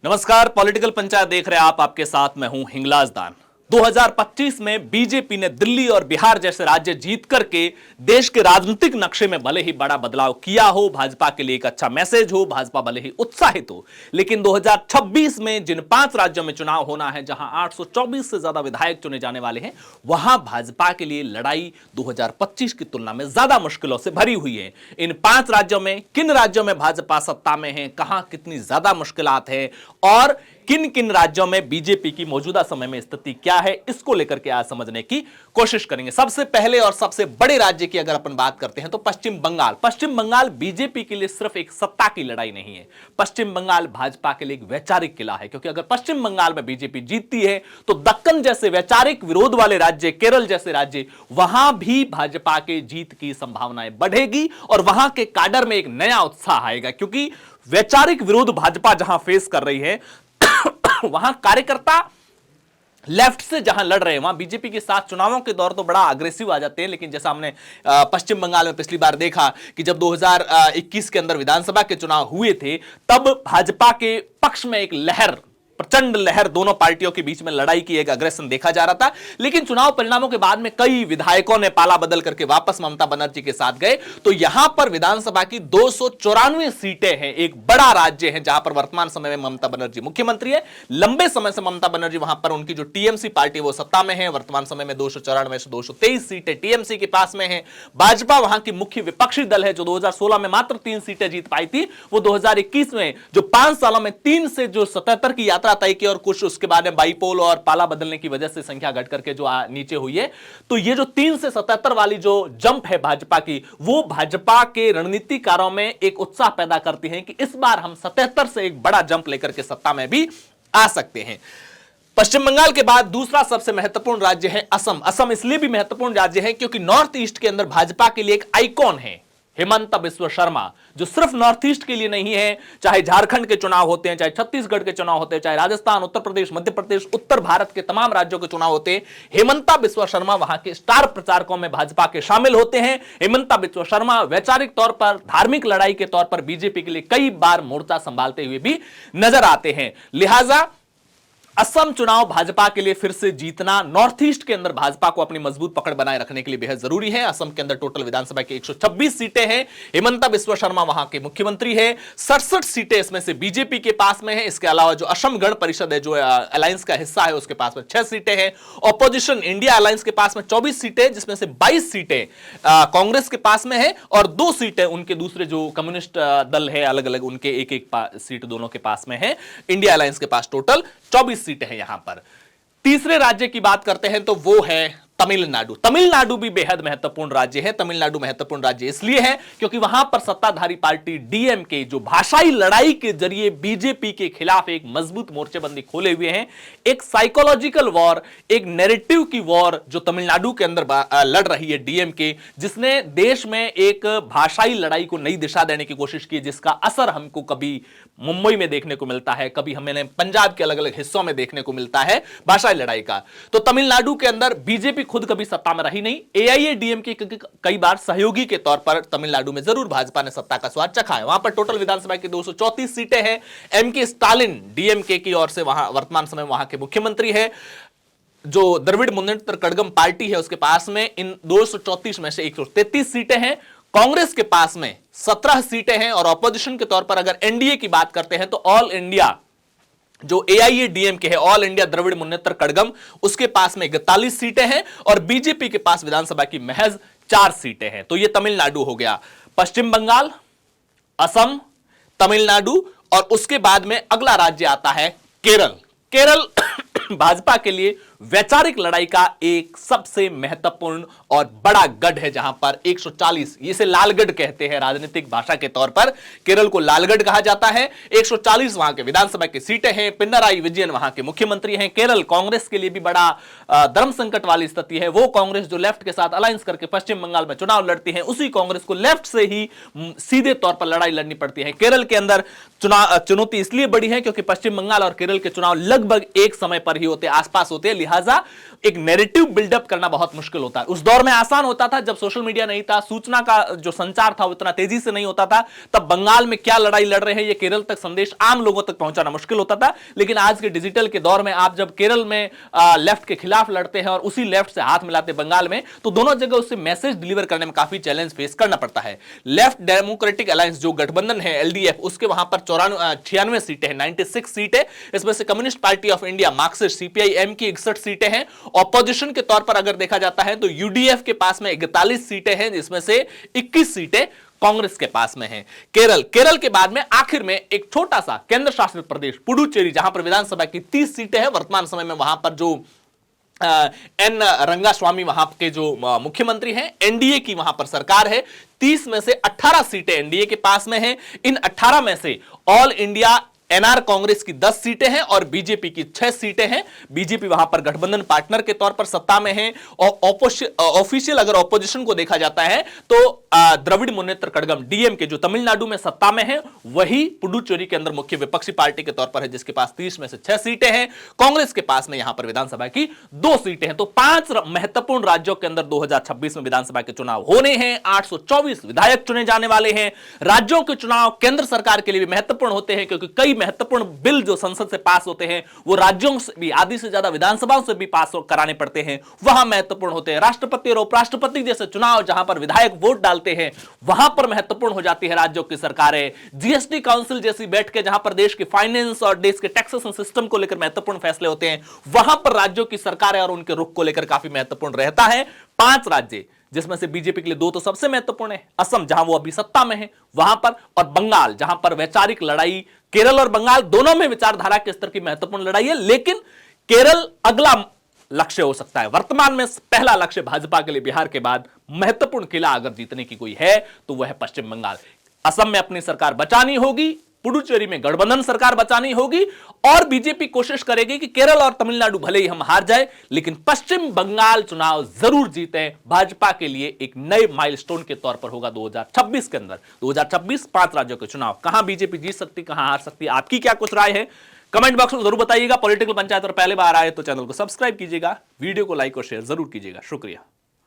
नमस्कार, पॉलिटिकल पंचायत देख रहे हैं आप। आपके साथ मैं हूं हिंगलाज दान। 2025 में बीजेपी ने दिल्ली और बिहार जैसे राज्य जीत करके देश के राजनीतिक नक्शे में भले ही बड़ा बदलाव किया हो, भाजपा के लिए एक अच्छा मैसेज हो, भाजपा भले ही उत्साहित हो, लेकिन 2026 में जिन 5 राज्यों में चुनाव होना है, जहां 824 से ज्यादा विधायक चुने जाने वाले हैं, वहां भाजपा के लिए लड़ाई 2025 की तुलना में ज्यादा मुश्किलों से भरी हुई है। इन 5 राज्यों में किन राज्यों में भाजपा सत्ता में है, कहां कितनी ज्यादा मुश्किलात है और किन किन राज्यों में बीजेपी की मौजूदा समय में स्थिति क्या है, इसको लेकर के आज समझने की कोशिश करेंगे। सबसे पहले और सबसे बड़े राज्य की अगर अपन बात करते हैं तो पश्चिम बंगाल। पश्चिम बंगाल बीजेपी के लिए सिर्फ एक सत्ता की लड़ाई नहीं है, पश्चिम बंगाल भाजपा के लिए एक वैचारिक किला है, क्योंकि अगर पश्चिम बंगाल में बीजेपी जीतती है तो दक्कन जैसे वैचारिक विरोध वाले राज्य, केरल जैसे राज्य, वहां भी भाजपा के जीत की संभावनाएं बढ़ेगी और वहां के काडर में एक नया उत्साह आएगा, क्योंकि वैचारिक विरोध भाजपा जहां फेस कर रही है वहां कार्यकर्ता लेफ्ट से जहां लड़ रहे हैं, वहां बीजेपी के साथ चुनावों के दौर तो बड़ा अग्रेसिव आ जाते हैं, लेकिन जैसा हमने पश्चिम बंगाल में पिछली बार देखा कि जब 2021 के अंदर विधानसभा के चुनाव हुए थे, तब भाजपा के पक्ष में एक लहर, प्रचंड लहर, दोनों पार्टियों के बीच में लड़ाई की एक अग्रेशन देखा जा रहा था। लेकिन चुनाव परिणामों के बाद में कई विधायकों ने पाला बदल करके वापस ममता बनर्जी के साथ गए, तो यहां पर विधानसभा की 294 सीटें हैं। एक बड़ा राज्य है जहां पर वर्तमान समय में ममता बनर्जी मुख्यमंत्री है। लंबे समय से ममता बनर्जी वहां पर, उनकी जो टीएमसी पार्टी वो सत्ता में है। वर्तमान समय में 294 से 223 सीटें टीएमसी के पास में है। भाजपा वहां की मुख्य विपक्षी दल है, जो 2016 में मात्र 3 सीटें जीत पाई थी, वो 2021 में जो 5 सालों में 3 से जो 77 की यात्रा तय की और कुछ उसके बाद में बाईपोल और पाला बदलने की वजह से संख्या घट करके जो नीचे हुई है, तो ये जो 3 से 77 वाली जो जंप है भाजपा की, वो भाजपा के रणनीतिकारों में एक उत्साह पैदा करती है कि इस बार हम 77 से एक बड़ा जंप लेकर के सत्ता में भी आ सकते हैं। पश्चिम बंगाल के बाद दूसरा सबसे महत्वपूर्ण राज्य है असम। असम इसलिए भी महत्वपूर्ण राज्य है क्योंकि नॉर्थ ईस्ट के अंदर भाजपा के लिए एक आइकॉन है, हेमंत बिस्वा शर्मा, जो सिर्फ नॉर्थ ईस्ट के लिए नहीं है। चाहे झारखंड के चुनाव होते हैं, चाहे छत्तीसगढ़ के चुनाव होते हैं, चाहे राजस्थान, उत्तर प्रदेश, मध्य प्रदेश, उत्तर भारत के तमाम राज्यों के चुनाव होते हैं, हेमंता बिस्वा शर्मा वहां के स्टार प्रचारकों में भाजपा के शामिल होते हैं। हेमंता बिस्वा शर्मा वैचारिक तौर पर, धार्मिक लड़ाई के तौर पर बीजेपी के लिए कई बार मोर्चा संभालते हुए भी नजर आते हैं। लिहाजा असम चुनाव भाजपा के लिए फिर से जीतना, नॉर्थ ईस्ट के अंदर भाजपा को अपनी मजबूत पकड़ बनाए रखने के लिए बेहद जरूरी है। असम के अंदर टोटल विधानसभा की 126 सीटें हैं। हेमंता बिस्वा शर्मा वहां के मुख्यमंत्री है। 67 सीटें इसमें से बीजेपी के पास में है। इसके अलावा जो असम गण परिषद है, जो अलायंस का हिस्सा है, उसके पास में 6 सीटें हैं। ऑपोजिशन इंडिया अलायंस के पास में 24 सीटें, जिसमें से 22 सीटें कांग्रेस के पास में है और 2 सीटें उनके दूसरे जो कम्युनिस्ट दल है, अलग अलग उनके एक एक सीट दोनों के पास में है। इंडिया अलायंस के पास टोटल 24 सीटें हैं यहां पर। तीसरे राज्य की बात करते हैं तो वो है तमिलनाडु। तमिलनाडु भी बेहद महत्वपूर्ण राज्य है। तमिलनाडु महत्वपूर्ण राज्य इसलिए है क्योंकि वहां पर सत्ताधारी पार्टी डीएमके, जो भाषाई लड़ाई के जरिए बीजेपी के खिलाफ एक मजबूत मोर्चेबंदी खोले हुए हैं, एक साइकोलॉजिकल वॉर, एक नैरेटिव की वॉर जो तमिलनाडु के अंदर लड़ रही है डीएमके, जिसने देश में एक भाषाई लड़ाई को नई दिशा देने की कोशिश की, जिसका असर हमको कभी मुंबई में देखने को मिलता है, कभी हमें पंजाब के अलग अलग हिस्सों में देखने को मिलता है भाषाई लड़ाई का। तो तमिलनाडु के अंदर बीजेपी खुद कभी सत्ता में रही नहीं। एआईएडीएमके कई बार सहयोगी के तौर पर तमिलनाडु में जरूर भाजपा ने सत्ता का स्वाद चखा है। वहां पर टोटल विधानसभा की 234 सीटें हैं। एमके स्टालिन डीएमके की ओर से वहां वर्तमान समय वहां के मुख्यमंत्री है। जो द्रविड़ मुन्नेत्र कड़गम पार्टी है, उसके पास में इन 234 में से 133 सीटें हैं। कांग्रेस के पास में 17 सीटें हैं और ऑपोजिशन के तौर पर अगर एनडीए की बात करते हैं तो ऑल इंडिया जो एआईएडीएमके है, ऑल इंडिया द्रविड़ मुन्नेत्र कड़गम, उसके पास में 41 सीटें हैं और बीजेपी के पास विधानसभा की महज 4 सीटें हैं। तो यह तमिलनाडु हो गया। पश्चिम बंगाल, असम, तमिलनाडु और उसके बाद में अगला राज्य आता है केरल। केरल भाजपा के लिए वैचारिक लड़ाई का एक सबसे महत्वपूर्ण और बड़ा गढ़ है, जहां पर 140, इसे लालगढ़ कहते हैं राजनीतिक भाषा के तौर पर, केरल को लालगढ़ कहा जाता है। 140 वहां के विधानसभा की सीटें हैं। पिनराई विजयन वहां के मुख्यमंत्री हैं। केरल कांग्रेस के लिए भी बड़ा धर्म संकट वाली स्थिति है। वो कांग्रेस जो लेफ्ट के साथ अलायंस करके पश्चिम बंगाल में चुनाव लड़ती है, उसी कांग्रेस को लेफ्ट से ही सीधे तौर पर लड़ाई लड़नी पड़ती है। केरल के अंदर चुनौती इसलिए बड़ी है क्योंकि पश्चिम बंगाल और केरल के चुनाव लगभग एक समय पर ही होते, आसपास होते हैं। लिहाजा एक नैरेटिव बिल्डअप करना बहुत मुश्किल होता है। उस दौर में आसान होता था जब सोशल मीडिया नहीं था, सूचना का जो संचार था उतना तेजी से नहीं होता था, तब बंगाल में क्या लड़ाई लड़ रहे हैं ये केरल तक संदेश आम लोगों तक पहुंचाना मुश्किल होता था। लेकिन आज के डिजिटल के दौर में आप जब केरल में लेफ्ट के खिलाफ लड़ते हैं और उसी लेफ्ट से हाथ मिलाते बंगाल में, तो दोनों जगह उससे मैसेज डिलीवर करने में काफी चैलेंज फेस करना पड़ता है। लेफ्ट डेमोक्रेटिक अलायंस जो गठबंधन है एलडीएफ, उसके वहां पर 96 सीटें हैं, 96 सीटें। इसमें से communist party of India Marxist CPIM की 61 सीटें हैं। ऑपोजिशन के तौर पर अगर देखा जाता है तो यूडीएफ के पास में 41 सीटें हैं, जिसमें से 21 सीटें कांग्रेस के पास में है। केरल के बाद में आखिर में एक छोटा सा केंद्र शासित प्रदेश पुडुचेरी, जहां पर विधानसभा की 30 सीटें हैं। वर्तमान समय में वहां पर जो एन रंगास्वामी वहां के जो मुख्यमंत्री हैं, एनडीए की वहां पर सरकार है। 30 में से 18 सीटें एनडीए के पास में हैं। इन 18 में से ऑल इंडिया एनआर कांग्रेस की 10 सीटें हैं और बीजेपी की 6 सीटें हैं। बीजेपी वहां पर गठबंधन पार्टनर के तौर पर सत्ता में है। और ऑफिशियल अगर ऑपोजिशन को देखा जाता है तो द्रविड़ मुन्नेत्र कड़गम डीएमके जो तमिलनाडु में सत्ता में है, वही पुडुचेरी के अंदर मुख्य विपक्षी पार्टी के तौर पर है, जिसके पास 30 में से 6 सीटें हैं। कांग्रेस के पास में यहां पर विधानसभा की 2 सीटें हैं। तो 5 महत्वपूर्ण राज्यों के अंदर 2026 में विधानसभा के चुनाव होने हैं। 824 विधायक चुने जाने वाले हैं। राज्यों के चुनाव केंद्र सरकार के लिए भी महत्वपूर्ण होते हैं, क्योंकि कई महत्वपूर्ण बिल जो संसद से पास होते हैं वो राज्यों से भी, आधी से ज्यादा विधानसभाओं से भी पास कराने पड़ते हैं, वहां महत्वपूर्ण होते हैं। राष्ट्रपति और उपराष्ट्रपति जैसे चुनाव जहां पर विधायक वोट डालते हैं, वहां पर महत्वपूर्ण हो जाती है राज्यों की सरकारें। जीएसटी काउंसिल जैसी बैठकें जहां पर देश के फाइनेंस और देश के टैक्सेशन सिस्टम को लेकर महत्वपूर्ण फैसले होते हैं, वहां पर राज्यों की सरकारें और उनके रुख को लेकर काफी महत्वपूर्ण रहता है। 5 राज्य, जिसमें से बीजेपी के लिए 2 तो सबसे महत्वपूर्ण है, असम जहां वो अभी सत्ता में है वहां पर, और बंगाल जहां पर वैचारिक लड़ाई, केरल और बंगाल दोनों में विचारधारा के स्तर की महत्वपूर्ण लड़ाई है। लेकिन केरल अगला लक्ष्य हो सकता है। वर्तमान में पहला लक्ष्य भाजपा के लिए बिहार के बाद महत्वपूर्ण किला अगर जीतने की कोई है तो वह है पश्चिम बंगाल। असम में अपनी सरकार बचानी होगी, पुडुचेरी में गठबंधन सरकार बचानी होगी, और बीजेपी कोशिश करेगी कि केरल और तमिलनाडु भले ही हम हार जाए लेकिन पश्चिम बंगाल चुनाव जरूर जीते। भाजपा के लिए एक नए माइलस्टोन के तौर पर होगा 2026 के अंदर। 2026 5 राज्यों के चुनाव, कहां बीजेपी जीत सकती, कहां हार सकती, आपकी क्या कुछ राय है कमेंट बॉक्स में जरूर बताइएगा। पॉलिटिकल पंचायत पर पहले बार आए तो चैनल को सब्सक्राइब कीजिएगा, वीडियो को लाइक और शेयर जरूर कीजिएगा। शुक्रिया।